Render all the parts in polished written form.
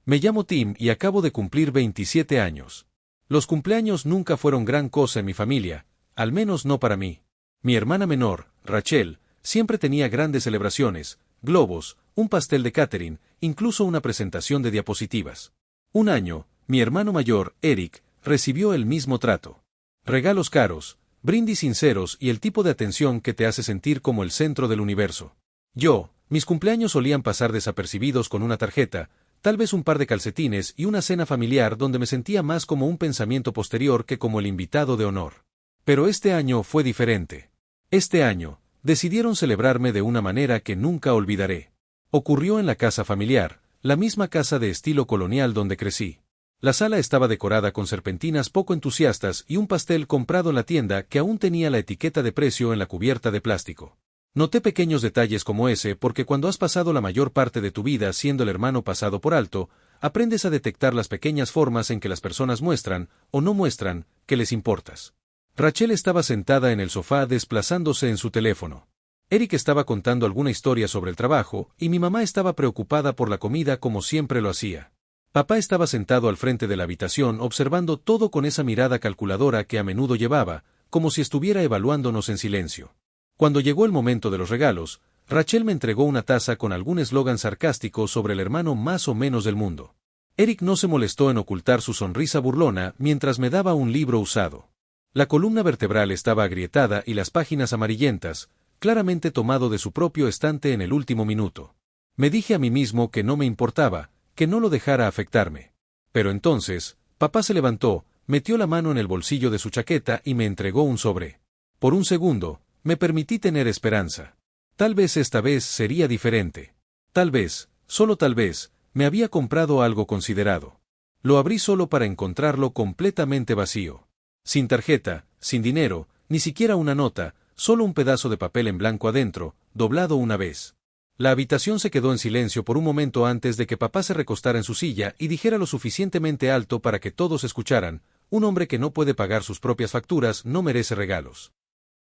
Me llamo Tim y acabo de cumplir 27 años. Los cumpleaños nunca fueron gran cosa en mi familia, al menos no para mí. Mi hermana menor, Rachel, siempre tenía grandes celebraciones, globos, un pastel de catering, incluso una presentación de diapositivas. Un año, mi hermano mayor, Eric, recibió el mismo trato. Regalos caros, brindis sinceros y el tipo de atención que te hace sentir como el centro del universo. Mis cumpleaños solían pasar desapercibidos con una tarjeta, tal vez un par de calcetines y una cena familiar donde me sentía más como un pensamiento posterior que como el invitado de honor. Pero este año fue diferente. Este año, decidieron celebrarme de una manera que nunca olvidaré. Ocurrió en la casa familiar, la misma casa de estilo colonial donde crecí. La sala estaba decorada con serpentinas poco entusiastas y un pastel comprado en la tienda que aún tenía la etiqueta de precio en la cubierta de plástico. Noté pequeños detalles como ese porque cuando has pasado la mayor parte de tu vida siendo el hermano pasado por alto, aprendes a detectar las pequeñas formas en que las personas muestran, o no muestran, que les importas. Rachel estaba sentada en el sofá desplazándose en su teléfono. Eric estaba contando alguna historia sobre el trabajo y mi mamá estaba preocupada por la comida como siempre lo hacía. Papá estaba sentado al frente de la habitación observando todo con esa mirada calculadora que a menudo llevaba, como si estuviera evaluándonos en silencio. Cuando llegó el momento de los regalos, Rachel me entregó una taza con algún eslogan sarcástico sobre el hermano más o menos del mundo. Eric no se molestó en ocultar su sonrisa burlona mientras me daba un libro usado. La columna vertebral estaba agrietada y las páginas amarillentas, claramente tomado de su propio estante en el último minuto. Me dije a mí mismo que no me importaba, que no lo dejara afectarme. Pero entonces, papá se levantó, metió la mano en el bolsillo de su chaqueta y me entregó un sobre. Por un segundo, me permití tener esperanza. Tal vez esta vez sería diferente. Tal vez, solo tal vez, me había comprado algo considerado. Lo abrí solo para encontrarlo completamente vacío. Sin tarjeta, sin dinero, ni siquiera una nota, solo un pedazo de papel en blanco adentro, doblado una vez. La habitación se quedó en silencio por un momento antes de que papá se recostara en su silla y dijera lo suficientemente alto para que todos escucharan: un hombre que no puede pagar sus propias facturas no merece regalos.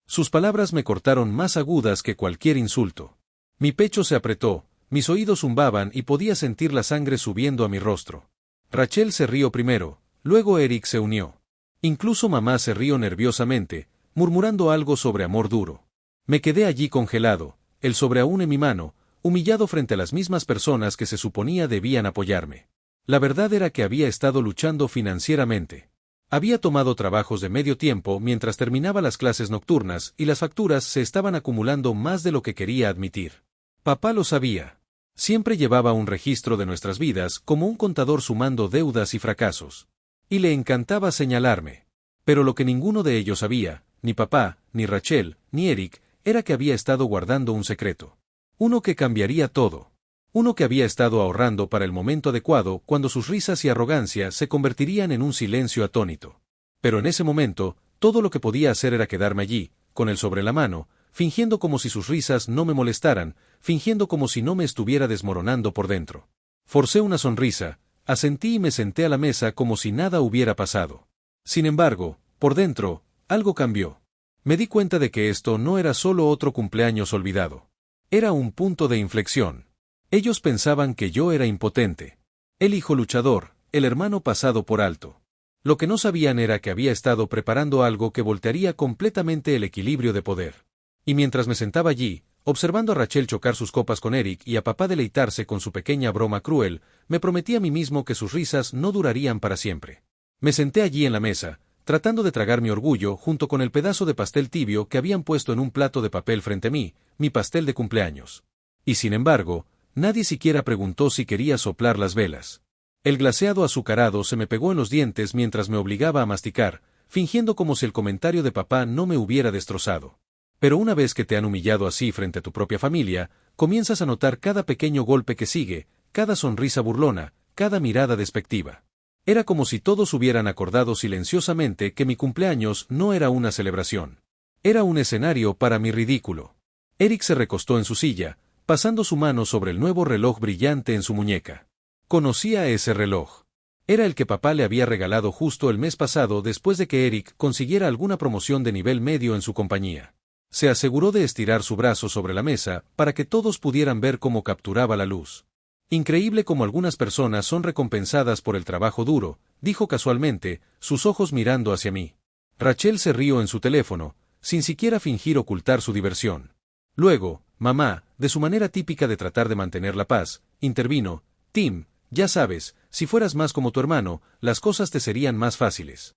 Sus palabras me cortaron más agudas que cualquier insulto. Mi pecho se apretó, mis oídos zumbaban y podía sentir la sangre subiendo a mi rostro. Rachel se rió primero, luego Eric se unió. Incluso mamá se rió nerviosamente, murmurando algo sobre amor duro. Me quedé allí congelado, el sobre aún en mi mano, humillado frente a las mismas personas que se suponía debían apoyarme. La verdad era que había estado luchando financieramente. Había tomado trabajos de medio tiempo mientras terminaba las clases nocturnas y las facturas se estaban acumulando más de lo que quería admitir. Papá lo sabía. Siempre llevaba un registro de nuestras vidas como un contador sumando deudas y fracasos. Y le encantaba señalarme. Pero lo que ninguno de ellos sabía, ni papá, ni Rachel, ni Eric, era que había estado guardando un secreto. Uno que cambiaría todo. Uno que había estado ahorrando para el momento adecuado cuando sus risas y arrogancia se convertirían en un silencio atónito. Pero en ese momento, todo lo que podía hacer era quedarme allí, con el sobre la mano, fingiendo como si sus risas no me molestaran, fingiendo como si no me estuviera desmoronando por dentro. Forcé una sonrisa, asentí y me senté a la mesa como si nada hubiera pasado. Sin embargo, por dentro, algo cambió. Me di cuenta de que esto no era solo otro cumpleaños olvidado. Era un punto de inflexión. Ellos pensaban que yo era impotente. El hijo luchador, el hermano pasado por alto. Lo que no sabían era que había estado preparando algo que voltearía completamente el equilibrio de poder. Y mientras me sentaba allí, observando a Rachel chocar sus copas con Eric y a papá deleitarse con su pequeña broma cruel, me prometí a mí mismo que sus risas no durarían para siempre. Me senté allí en la mesa, tratando de tragar mi orgullo junto con el pedazo de pastel tibio que habían puesto en un plato de papel frente a mí, mi pastel de cumpleaños. Y sin embargo, nadie siquiera preguntó si quería soplar las velas. El glaseado azucarado se me pegó en los dientes mientras me obligaba a masticar, fingiendo como si el comentario de papá no me hubiera destrozado. Pero una vez que te han humillado así frente a tu propia familia, comienzas a notar cada pequeño golpe que sigue, cada sonrisa burlona, cada mirada despectiva. Era como si todos hubieran acordado silenciosamente que mi cumpleaños no era una celebración. Era un escenario para mi ridículo. Eric se recostó en su silla, pasando su mano sobre el nuevo reloj brillante en su muñeca. Conocía ese reloj. Era el que papá le había regalado justo el mes pasado después de que Eric consiguiera alguna promoción de nivel medio en su compañía. Se aseguró de estirar su brazo sobre la mesa para que todos pudieran ver cómo capturaba la luz. Increíble cómo algunas personas son recompensadas por el trabajo duro, dijo casualmente, sus ojos mirando hacia mí. Rachel se rió en su teléfono, sin siquiera fingir ocultar su diversión. Luego, mamá, de su manera típica de tratar de mantener la paz, intervino: Tim, ya sabes, si fueras más como tu hermano, las cosas te serían más fáciles.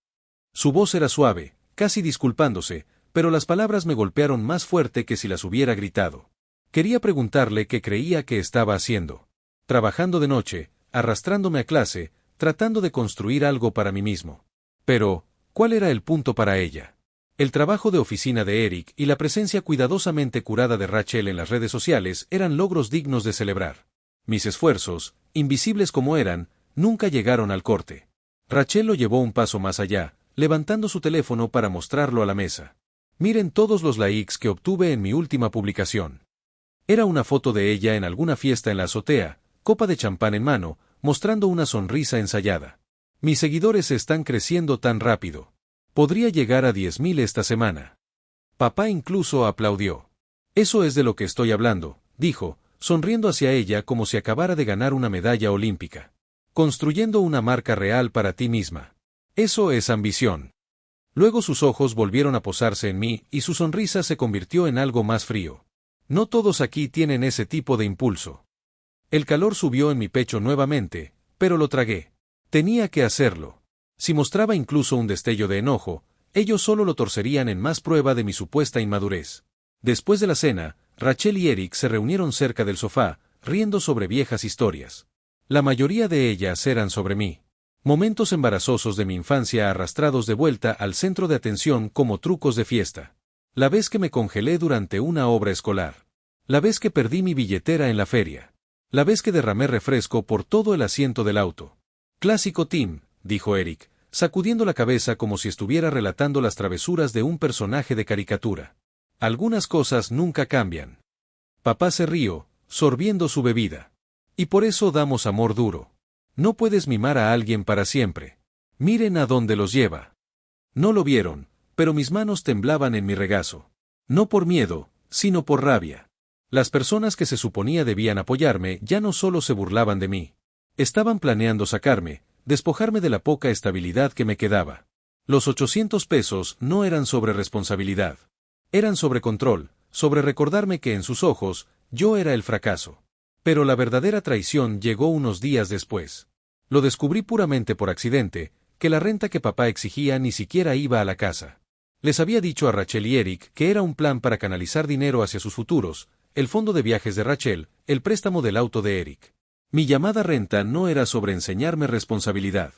Su voz era suave, casi disculpándose, pero las palabras me golpearon más fuerte que si las hubiera gritado. Quería preguntarle qué creía que estaba haciendo. Trabajando de noche, arrastrándome a clase, tratando de construir algo para mí mismo. Pero, ¿cuál era el punto para ella? El trabajo de oficina de Eric y la presencia cuidadosamente curada de Rachel en las redes sociales eran logros dignos de celebrar. Mis esfuerzos, invisibles como eran, nunca llegaron al corte. Rachel lo llevó un paso más allá, levantando su teléfono para mostrarlo a la mesa. Miren todos los likes que obtuve en mi última publicación. Era una foto de ella en alguna fiesta en la azotea, copa de champán en mano, mostrando una sonrisa ensayada. Mis seguidores están creciendo tan rápido. Podría llegar a 10.000 esta semana. Papá incluso aplaudió. Eso es de lo que estoy hablando, dijo, sonriendo hacia ella como si acabara de ganar una medalla olímpica. Construyendo una marca real para ti misma. Eso es ambición. Luego sus ojos volvieron a posarse en mí y su sonrisa se convirtió en algo más frío. No todos aquí tienen ese tipo de impulso. El calor subió en mi pecho nuevamente, pero lo tragué. Tenía que hacerlo. Si mostraba incluso un destello de enojo, ellos solo lo torcerían en más prueba de mi supuesta inmadurez. Después de la cena, Rachel y Eric se reunieron cerca del sofá, riendo sobre viejas historias. La mayoría de ellas eran sobre mí. Momentos embarazosos de mi infancia arrastrados de vuelta al centro de atención como trucos de fiesta. La vez que me congelé durante una obra escolar. La vez que perdí mi billetera en la feria. La vez que derramé refresco por todo el asiento del auto. Clásico Tim, dijo Eric, sacudiendo la cabeza como si estuviera relatando las travesuras de un personaje de caricatura. Algunas cosas nunca cambian. Papá se rió, sorbiendo su bebida. Y por eso damos amor duro. No puedes mimar a alguien para siempre. Miren a dónde los lleva. No lo vieron, pero mis manos temblaban en mi regazo. No por miedo, sino por rabia. Las personas que se suponía debían apoyarme ya no solo se burlaban de mí. Estaban planeando sacarme, despojarme de la poca estabilidad que me quedaba. Los 800 pesos no eran sobre responsabilidad. Eran sobre control, sobre recordarme que en sus ojos, yo era el fracaso. Pero la verdadera traición llegó unos días después. Lo descubrí puramente por accidente, que la renta que papá exigía ni siquiera iba a la casa. Les había dicho a Rachel y Eric que era un plan para canalizar dinero hacia sus futuros, el fondo de viajes de Rachel, el préstamo del auto de Eric. Mi llamada renta no era sobre enseñarme responsabilidad.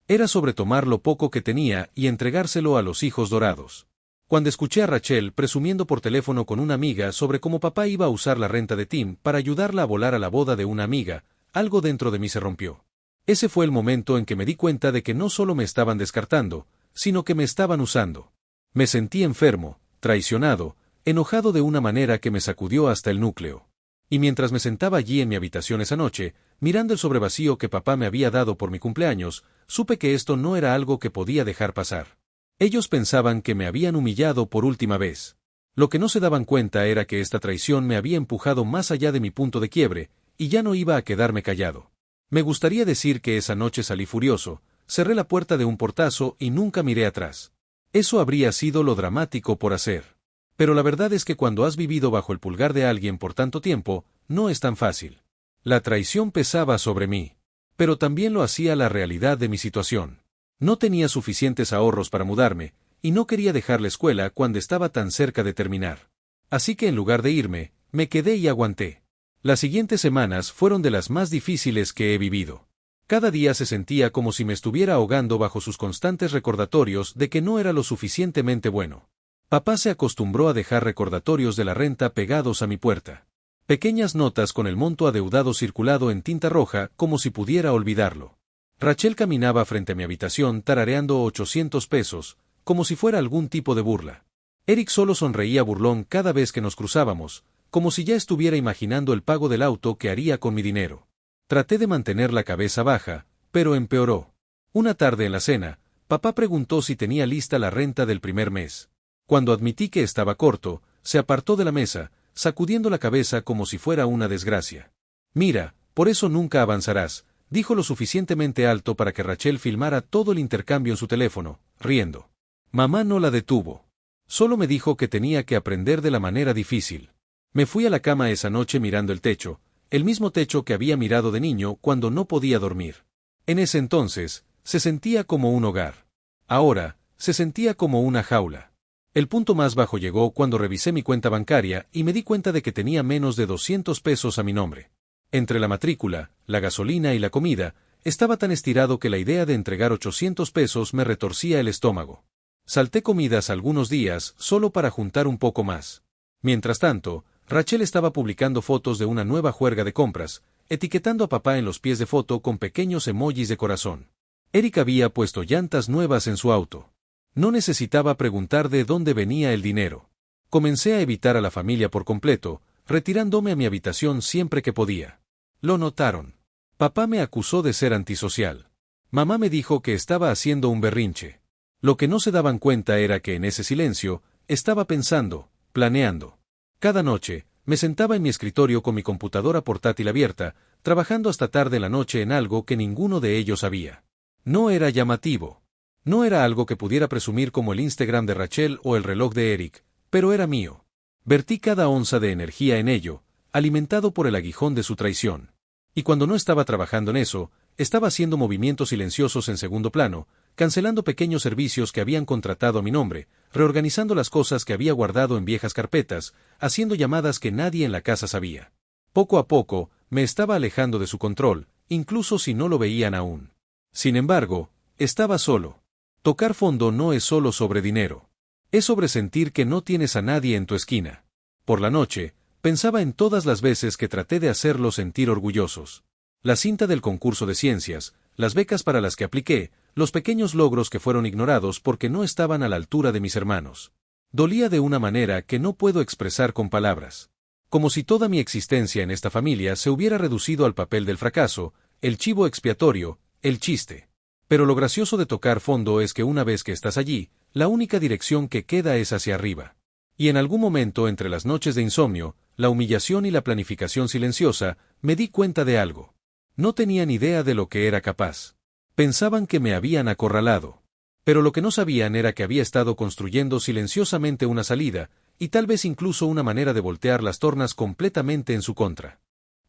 Era sobre tomar lo poco que tenía y entregárselo a los hijos dorados. Cuando escuché a Rachel presumiendo por teléfono con una amiga sobre cómo papá iba a usar la renta de Tim para ayudarla a volar a la boda de una amiga, algo dentro de mí se rompió. Ese fue el momento en que me di cuenta de que no solo me estaban descartando, sino que me estaban usando. Me sentí enfermo, traicionado, enojado de una manera que me sacudió hasta el núcleo. Y mientras me sentaba allí en mi habitación esa noche, mirando el sobrevacío que papá me había dado por mi cumpleaños, supe que esto no era algo que podía dejar pasar. Ellos pensaban que me habían humillado por última vez. Lo que no se daban cuenta era que esta traición me había empujado más allá de mi punto de quiebre, y ya no iba a quedarme callado. Me gustaría decir que esa noche salí furioso, cerré la puerta de un portazo y nunca miré atrás. Eso habría sido lo dramático por hacer. Pero la verdad es que cuando has vivido bajo el pulgar de alguien por tanto tiempo, no es tan fácil. La traición pesaba sobre mí. Pero también lo hacía la realidad de mi situación. No tenía suficientes ahorros para mudarme, y no quería dejar la escuela cuando estaba tan cerca de terminar. Así que en lugar de irme, me quedé y aguanté. Las siguientes semanas fueron de las más difíciles que he vivido. Cada día se sentía como si me estuviera ahogando bajo sus constantes recordatorios de que no era lo suficientemente bueno. Papá se acostumbró a dejar recordatorios de la renta pegados a mi puerta. Pequeñas notas con el monto adeudado circulado en tinta roja como si pudiera olvidarlo. Rachel caminaba frente a mi habitación tarareando 800 pesos, como si fuera algún tipo de burla. Eric solo sonreía burlón cada vez que nos cruzábamos, como si ya estuviera imaginando el pago del auto que haría con mi dinero. Traté de mantener la cabeza baja, pero empeoró. Una tarde en la cena, papá preguntó si tenía lista la renta del primer mes. Cuando admití que estaba corto, se apartó de la mesa, sacudiendo la cabeza como si fuera una desgracia. Mira, Por eso nunca avanzarás, dijo lo suficientemente alto para que Rachel filmara todo el intercambio en su teléfono, riendo. Mamá no la detuvo. Solo me dijo que tenía que aprender de la manera difícil. Me fui a la cama esa noche mirando el mismo techo que había mirado de niño cuando no podía dormir. En ese entonces, se sentía como un hogar. Ahora, se sentía como una jaula. El punto más bajo llegó cuando revisé mi cuenta bancaria y me di cuenta de que tenía menos de 200 pesos a mi nombre. Entre la matrícula, la gasolina y la comida, estaba tan estirado que la idea de entregar 800 pesos me retorcía el estómago. Salté comidas algunos días solo para juntar un poco más. Mientras tanto, Rachel estaba publicando fotos de una nueva juerga de compras, etiquetando a papá en los pies de foto con pequeños emojis de corazón. Eric había puesto llantas nuevas en su auto. No necesitaba preguntar de dónde venía el dinero. Comencé a evitar a la familia por completo, retirándome a mi habitación siempre que podía. Lo notaron. Papá me acusó de ser antisocial. Mamá me dijo que estaba haciendo un berrinche. Lo que no se daban cuenta era que en ese silencio, estaba pensando, planeando. Cada noche, me sentaba en mi escritorio con mi computadora portátil abierta, trabajando hasta tarde en la noche en algo que ninguno de ellos sabía. No era llamativo. No era algo que pudiera presumir como el Instagram de Rachel o el reloj de Eric, pero era mío. Vertí cada onza de energía en ello, alimentado por el aguijón de su traición. Y cuando no estaba trabajando en eso, estaba haciendo movimientos silenciosos en segundo plano, cancelando pequeños servicios que habían contratado a mi nombre, reorganizando las cosas que había guardado en viejas carpetas, haciendo llamadas que nadie en la casa sabía. Poco a poco, me estaba alejando de su control, incluso si no lo veían aún. Sin embargo, estaba solo. Tocar fondo no es solo sobre dinero. Es sobre sentir que no tienes a nadie en tu esquina. Por la noche, pensaba en todas las veces que traté de hacerlos sentir orgullosos. La cinta del concurso de ciencias, las becas para las que apliqué, los pequeños logros que fueron ignorados porque no estaban a la altura de mis hermanos. Dolía de una manera que no puedo expresar con palabras. Como si toda mi existencia en esta familia se hubiera reducido al papel del fracaso, el chivo expiatorio, el chiste. Pero lo gracioso de tocar fondo es que una vez que estás allí, la única dirección que queda es hacia arriba. Y en algún momento entre las noches de insomnio, la humillación y la planificación silenciosa, me di cuenta de algo. No tenían idea de lo que era capaz. Pensaban que me habían acorralado. Pero lo que no sabían era que había estado construyendo silenciosamente una salida, y tal vez incluso una manera de voltear las tornas completamente en su contra.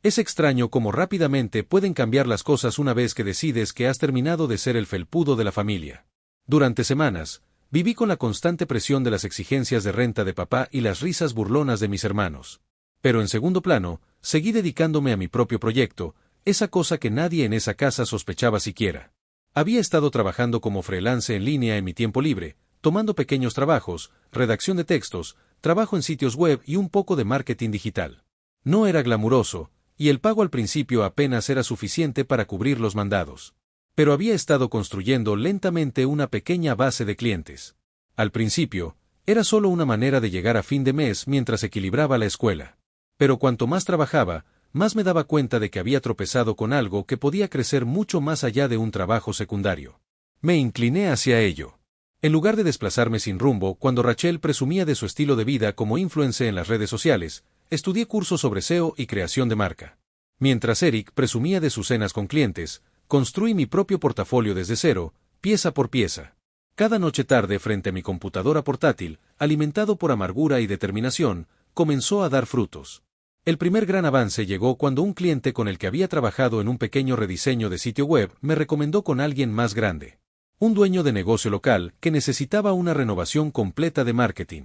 Es extraño cómo rápidamente pueden cambiar las cosas una vez que decides que has terminado de ser el felpudo de la familia. Durante semanas, viví con la constante presión de las exigencias de renta de papá y las risas burlonas de mis hermanos. Pero en segundo plano, seguí dedicándome a mi propio proyecto, esa cosa que nadie en esa casa sospechaba siquiera. Había estado trabajando como freelance en línea en mi tiempo libre, tomando pequeños trabajos, redacción de textos, trabajo en sitios web y un poco de marketing digital. No era glamuroso, y el pago al principio apenas era suficiente para cubrir los mandados. Pero había estado construyendo lentamente una pequeña base de clientes. Al principio, era solo una manera de llegar a fin de mes mientras equilibraba la escuela. Pero cuanto más trabajaba, más me daba cuenta de que había tropezado con algo que podía crecer mucho más allá de un trabajo secundario. Me incliné hacia ello. En lugar de desplazarme sin rumbo cuando Rachel presumía de su estilo de vida como influencer en las redes sociales, estudié cursos sobre SEO y creación de marca. Mientras Eric presumía de sus cenas con clientes, construí mi propio portafolio desde cero, pieza por pieza. Cada noche tarde frente a mi computadora portátil, alimentado por amargura y determinación, comenzó a dar frutos. El primer gran avance llegó cuando un cliente con el que había trabajado en un pequeño rediseño de sitio web me recomendó con alguien más grande. Un dueño de negocio local que necesitaba una renovación completa de marketing.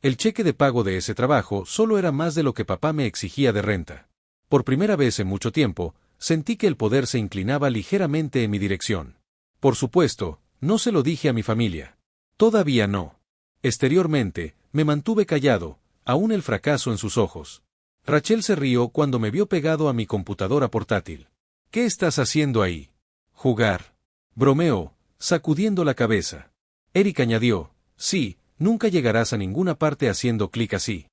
El cheque de pago de ese trabajo solo era más de lo que papá me exigía de renta. Por primera vez en mucho tiempo, sentí que el poder se inclinaba ligeramente en mi dirección. Por supuesto, no se lo dije a mi familia. Todavía no. Exteriormente, me mantuve callado, aún el fracaso en sus ojos. Rachel se rió cuando me vio pegado a mi computadora portátil. ¿Qué estás haciendo ahí? Jugar. Bromeó, sacudiendo la cabeza. Eric añadió, sí, nunca llegarás a ninguna parte haciendo clic así.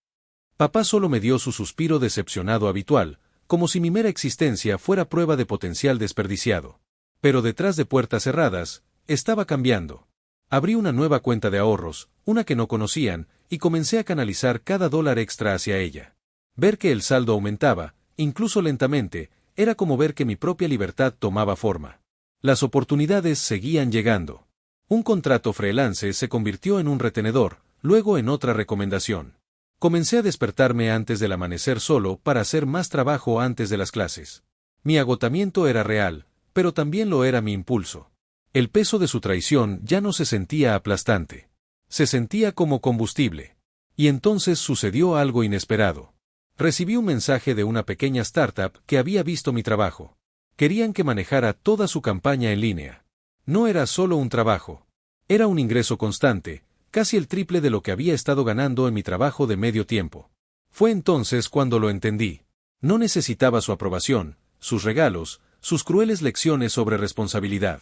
Papá solo me dio su suspiro decepcionado habitual, como si mi mera existencia fuera prueba de potencial desperdiciado. Pero detrás de puertas cerradas, estaba cambiando. Abrí una nueva cuenta de ahorros, una que no conocían, y comencé a canalizar cada dólar extra hacia ella. Ver que el saldo aumentaba, incluso lentamente, era como ver que mi propia libertad tomaba forma. Las oportunidades seguían llegando. Un contrato freelance se convirtió en un retenedor, luego en otra recomendación. Comencé a despertarme antes del amanecer solo para hacer más trabajo antes de las clases. Mi agotamiento era real, pero también lo era mi impulso. El peso de su traición ya no se sentía aplastante. Se sentía como combustible. Y entonces sucedió algo inesperado. Recibí un mensaje de una pequeña startup que había visto mi trabajo. Querían que manejara toda su campaña en línea. No era solo un trabajo. Era un ingreso constante, casi el triple de lo que había estado ganando en mi trabajo de medio tiempo. Fue entonces cuando lo entendí. No necesitaba su aprobación, sus regalos, sus crueles lecciones sobre responsabilidad.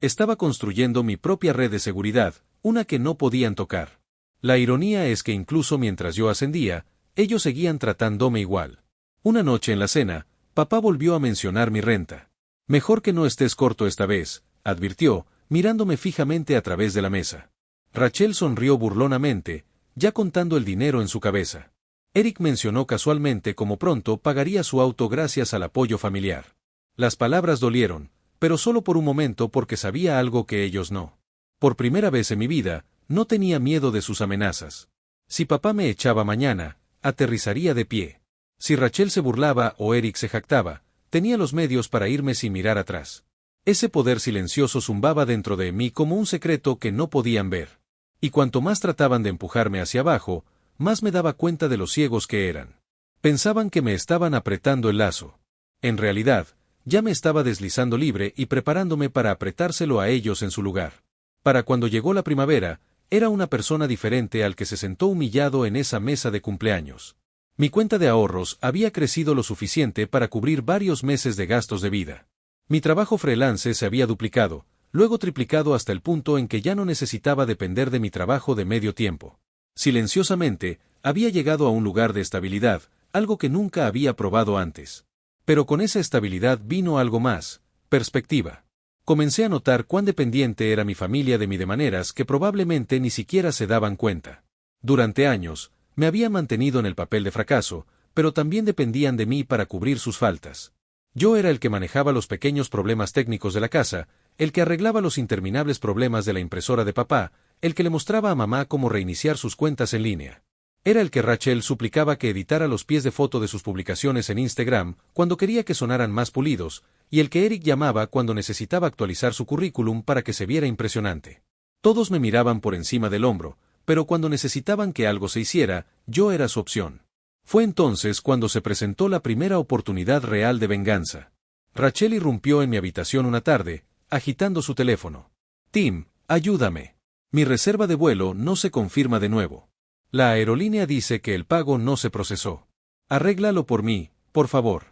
Estaba construyendo mi propia red de seguridad, una que no podían tocar. La ironía es que incluso mientras yo ascendía, ellos seguían tratándome igual. Una noche en la cena, papá volvió a mencionar mi renta. Mejor que no estés corto esta vez, advirtió, mirándome fijamente a través de la mesa. Rachel sonrió burlonamente, ya contando el dinero en su cabeza. Eric mencionó casualmente cómo pronto pagaría su auto gracias al apoyo familiar. Las palabras dolieron, pero solo por un momento porque sabía algo que ellos no. Por primera vez en mi vida, no tenía miedo de sus amenazas. Si papá me echaba mañana, aterrizaría de pie. Si Rachel se burlaba o Eric se jactaba, tenía los medios para irme sin mirar atrás. Ese poder silencioso zumbaba dentro de mí como un secreto que no podían ver. Y cuanto más trataban de empujarme hacia abajo, más me daba cuenta de lo ciegos que eran. Pensaban que me estaban apretando el lazo. En realidad, ya me estaba deslizando libre y preparándome para apretárselo a ellos en su lugar. Para cuando llegó la primavera, era una persona diferente al que se sentó humillado en esa mesa de cumpleaños. Mi cuenta de ahorros había crecido lo suficiente para cubrir varios meses de gastos de vida. Mi trabajo freelance se había duplicado, luego triplicado hasta el punto en que ya no necesitaba depender de mi trabajo de medio tiempo. Silenciosamente, había llegado a un lugar de estabilidad, algo que nunca había probado antes. Pero con esa estabilidad vino algo más, perspectiva. Comencé a notar cuán dependiente era mi familia de mí de maneras que probablemente ni siquiera se daban cuenta. Durante años, me había mantenido en el papel de fracaso, pero también dependían de mí para cubrir sus faltas. Yo era el que manejaba los pequeños problemas técnicos de la casa, el que arreglaba los interminables problemas de la impresora de papá, el que le mostraba a mamá cómo reiniciar sus cuentas en línea. Era el que Rachel suplicaba que editara los pies de foto de sus publicaciones en Instagram cuando quería que sonaran más pulidos, y el que Eric llamaba cuando necesitaba actualizar su currículum para que se viera impresionante. Todos me miraban por encima del hombro, pero cuando necesitaban que algo se hiciera, yo era su opción. Fue entonces cuando se presentó la primera oportunidad real de venganza. Rachel irrumpió en mi habitación una tarde, agitando su teléfono. «Tim, ayúdame. Mi reserva de vuelo no se confirma de nuevo. La aerolínea dice que el pago no se procesó. Arréglalo por mí, por favor».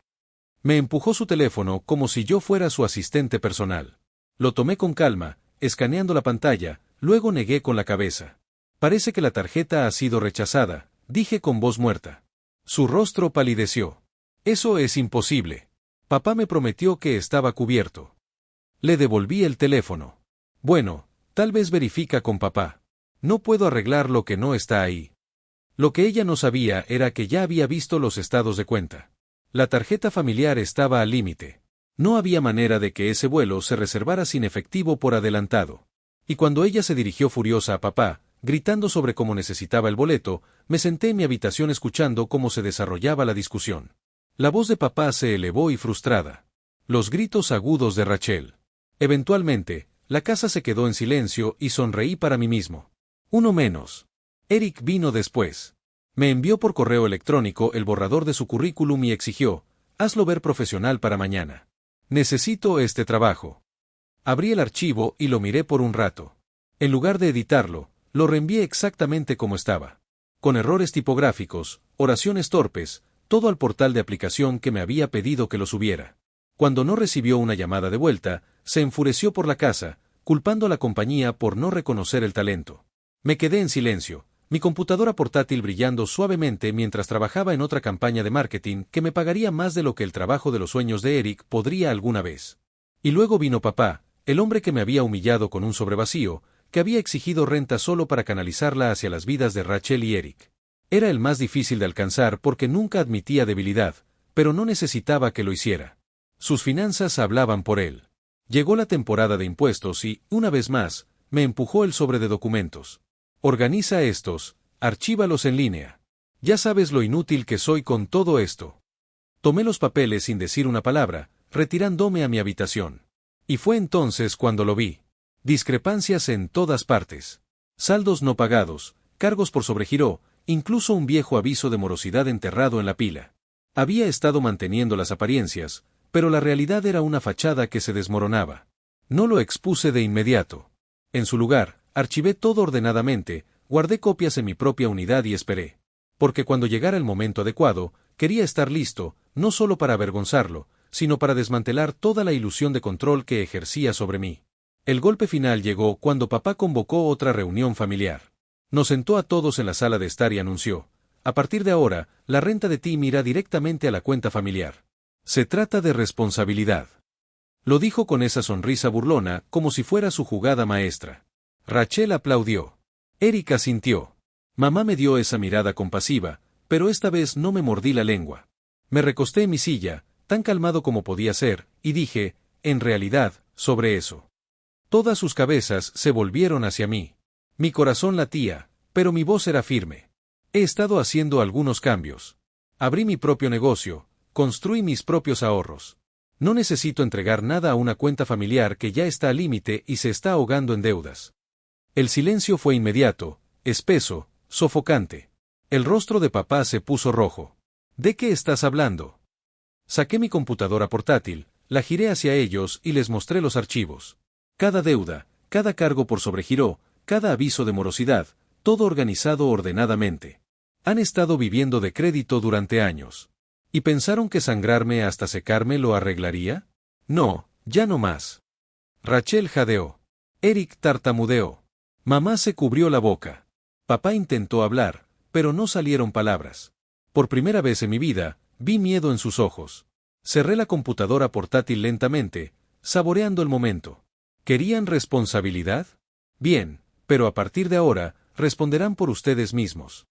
Me empujó su teléfono como si yo fuera su asistente personal. Lo tomé con calma, escaneando la pantalla, luego negué con la cabeza. «Parece que la tarjeta ha sido rechazada», dije con voz muerta. Su rostro palideció. «Eso es imposible. Papá me prometió que estaba cubierto». Le devolví el teléfono. «Bueno, tal vez verifica con papá. No puedo arreglar lo que no está ahí». Lo que ella no sabía era que ya había visto los estados de cuenta. La tarjeta familiar estaba al límite. No había manera de que ese vuelo se reservara sin efectivo por adelantado. Y cuando ella se dirigió furiosa a papá, gritando sobre cómo necesitaba el boleto, me senté en mi habitación escuchando cómo se desarrollaba la discusión. La voz de papá se elevó y frustrada. Los gritos agudos de Rachel. Eventualmente, la casa se quedó en silencio y sonreí para mí mismo. Uno menos. Eric vino después. Me envió por correo electrónico el borrador de su currículum y exigió: «Hazlo ver profesional para mañana. Necesito este trabajo». Abrí el archivo y lo miré por un rato. En lugar de editarlo, lo reenvié exactamente como estaba. Con errores tipográficos, oraciones torpes, todo al portal de aplicación que me había pedido que lo subiera. Cuando no recibió una llamada de vuelta, se enfureció por la casa, culpando a la compañía por no reconocer el talento. Me quedé en silencio, mi computadora portátil brillando suavemente mientras trabajaba en otra campaña de marketing que me pagaría más de lo que el trabajo de los sueños de Eric podría alguna vez. Y luego vino papá, el hombre que me había humillado con un sobrevacío, que había exigido renta solo para canalizarla hacia las vidas de Rachel y Eric. Era el más difícil de alcanzar porque nunca admitía debilidad, pero no necesitaba que lo hiciera. Sus finanzas hablaban por él. Llegó la temporada de impuestos y, una vez más, me empujó el sobre de documentos. Organiza estos, archívalos en línea. Ya sabes lo inútil que soy con todo esto. Tomé los papeles sin decir una palabra, retirándome a mi habitación. Y fue entonces cuando lo vi. Discrepancias en todas partes. Saldos no pagados, cargos por sobregiro, incluso un viejo aviso de morosidad enterrado en la pila. Había estado manteniendo las apariencias, pero la realidad era una fachada que se desmoronaba. No lo expuse de inmediato. En su lugar, archivé todo ordenadamente, guardé copias en mi propia unidad y esperé. Porque cuando llegara el momento adecuado, quería estar listo, no solo para avergonzarlo, sino para desmantelar toda la ilusión de control que ejercía sobre mí. El golpe final llegó cuando papá convocó otra reunión familiar. Nos sentó a todos en la sala de estar y anunció: a partir de ahora, la renta de Tim irá directamente a la cuenta familiar. Se trata de responsabilidad. Lo dijo con esa sonrisa burlona, como si fuera su jugada maestra. Rachel aplaudió. Eric asintió. Mamá me dio esa mirada compasiva, pero esta vez no me mordí la lengua. Me recosté en mi silla, tan calmado como podía ser, y dije, en realidad, sobre eso. Todas sus cabezas se volvieron hacia mí. Mi corazón latía, pero mi voz era firme. He estado haciendo algunos cambios. Abrí mi propio negocio, construí mis propios ahorros. No necesito entregar nada a una cuenta familiar que ya está al límite y se está ahogando en deudas. El silencio fue inmediato, espeso, sofocante. El rostro de papá se puso rojo. ¿De qué estás hablando? Saqué mi computadora portátil, la giré hacia ellos y les mostré los archivos. Cada deuda, cada cargo por sobregiro, cada aviso de morosidad, todo organizado ordenadamente. Han estado viviendo de crédito durante años. ¿Y pensaron que sangrarme hasta secarme lo arreglaría? No, ya no más. Rachel jadeó. Eric tartamudeó. Mamá se cubrió la boca. Papá intentó hablar, pero no salieron palabras. Por primera vez en mi vida, vi miedo en sus ojos. Cerré la computadora portátil lentamente, saboreando el momento. ¿Querían responsabilidad? Bien, pero a partir de ahora, responderán por ustedes mismos.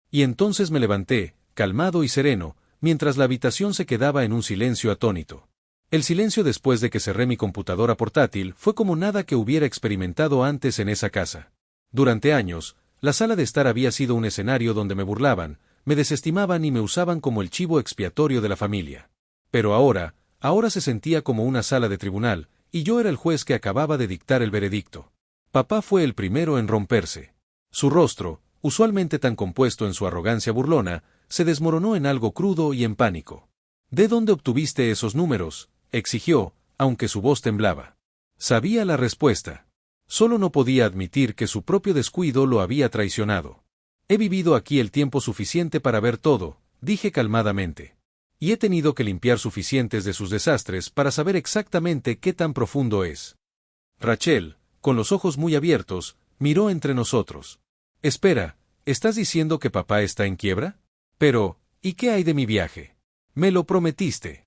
Y entonces me levanté, calmado y sereno, mientras la habitación se quedaba en un silencio atónito. El silencio después de que cerré mi computadora portátil fue como nada que hubiera experimentado antes en esa casa. Durante años, la sala de estar había sido un escenario donde me burlaban, me desestimaban y me usaban como el chivo expiatorio de la familia. Pero ahora se sentía como una sala de tribunal, y yo era el juez que acababa de dictar el veredicto. Papá fue el primero en romperse. Su rostro, usualmente tan compuesto en su arrogancia burlona, se desmoronó en algo crudo y en pánico. ¿De dónde obtuviste esos números?, exigió, aunque su voz temblaba. Sabía la respuesta. Solo no podía admitir que su propio descuido lo había traicionado. He vivido aquí el tiempo suficiente para ver todo, dije calmadamente. Y he tenido que limpiar suficientes de sus desastres para saber exactamente qué tan profundo es. Rachel, con los ojos muy abiertos, miró entre nosotros. Espera, ¿estás diciendo que papá está en quiebra? Pero, ¿y qué hay de mi viaje? Me lo prometiste.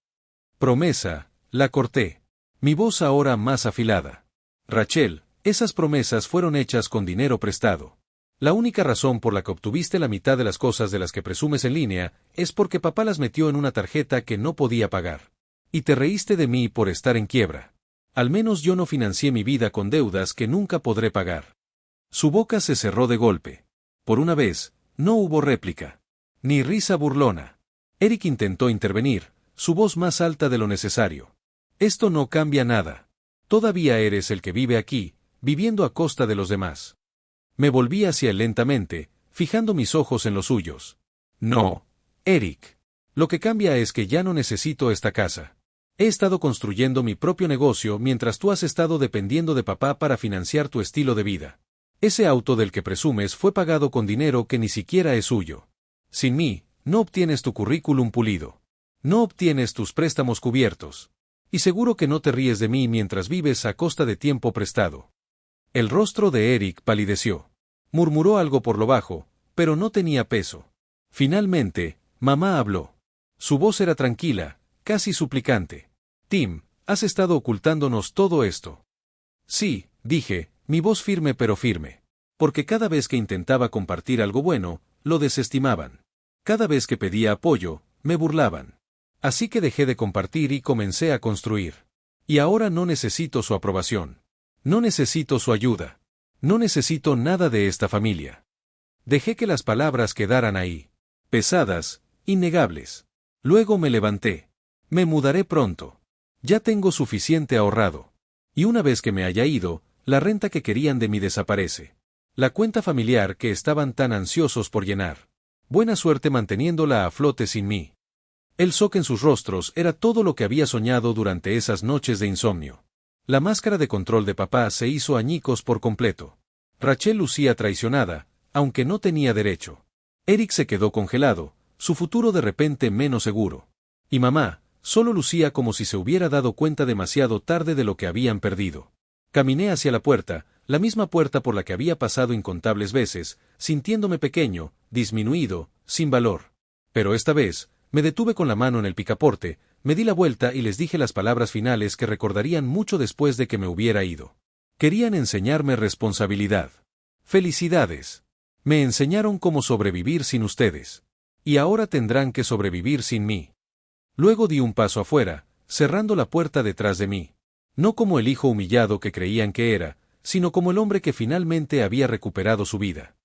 Promesa, la corté. Mi voz ahora más afilada. Rachel, esas promesas fueron hechas con dinero prestado. La única razón por la que obtuviste la mitad de las cosas de las que presumes en línea es porque papá las metió en una tarjeta que no podía pagar. Y te reíste de mí por estar en quiebra. Al menos yo no financié mi vida con deudas que nunca podré pagar. Su boca se cerró de golpe. Por una vez, no hubo réplica. Ni risa burlona. Eric intentó intervenir, su voz más alta de lo necesario. Esto no cambia nada. Todavía eres el que vive aquí, viviendo a costa de los demás. Me volví hacia él lentamente, fijando mis ojos en los suyos. No, Eric. Lo que cambia es que ya no necesito esta casa. He estado construyendo mi propio negocio mientras tú has estado dependiendo de papá para financiar tu estilo de vida. Ese auto del que presumes fue pagado con dinero que ni siquiera es suyo. Sin mí, no obtienes tu currículum pulido. No obtienes tus préstamos cubiertos. Y seguro que no te ríes de mí mientras vives a costa de tiempo prestado. El rostro de Eric palideció. Murmuró algo por lo bajo, pero no tenía peso. Finalmente, mamá habló. Su voz era tranquila, casi suplicante. Tim, has estado ocultándonos todo esto. Sí, dije, mi voz firme pero firme. Porque cada vez que intentaba compartir algo bueno, lo desestimaban. Cada vez que pedía apoyo, me burlaban. Así que dejé de compartir y comencé a construir. Y ahora no necesito su aprobación. No necesito su ayuda. No necesito nada de esta familia. Dejé que las palabras quedaran ahí. Pesadas, innegables. Luego me levanté. Me mudaré pronto. Ya tengo suficiente ahorrado. Y una vez que me haya ido, la renta que querían de mí desaparece. La cuenta familiar que estaban tan ansiosos por llenar. Buena suerte manteniéndola a flote sin mí. El shock en sus rostros era todo lo que había soñado durante esas noches de insomnio. La máscara de control de papá se hizo añicos por completo. Rachel lucía traicionada, aunque no tenía derecho. Eric se quedó congelado, su futuro de repente menos seguro. Y mamá, solo lucía como si se hubiera dado cuenta demasiado tarde de lo que habían perdido. Caminé hacia la puerta, la misma puerta por la que había pasado incontables veces, sintiéndome pequeño, disminuido, sin valor. Pero esta vez, me detuve con la mano en el picaporte, me di la vuelta y les dije las palabras finales que recordarían mucho después de que me hubiera ido. Querían enseñarme responsabilidad. Felicidades. Me enseñaron cómo sobrevivir sin ustedes. Y ahora tendrán que sobrevivir sin mí. Luego di un paso afuera, cerrando la puerta detrás de mí. No como el hijo humillado que creían que era, sino como el hombre que finalmente había recuperado su vida.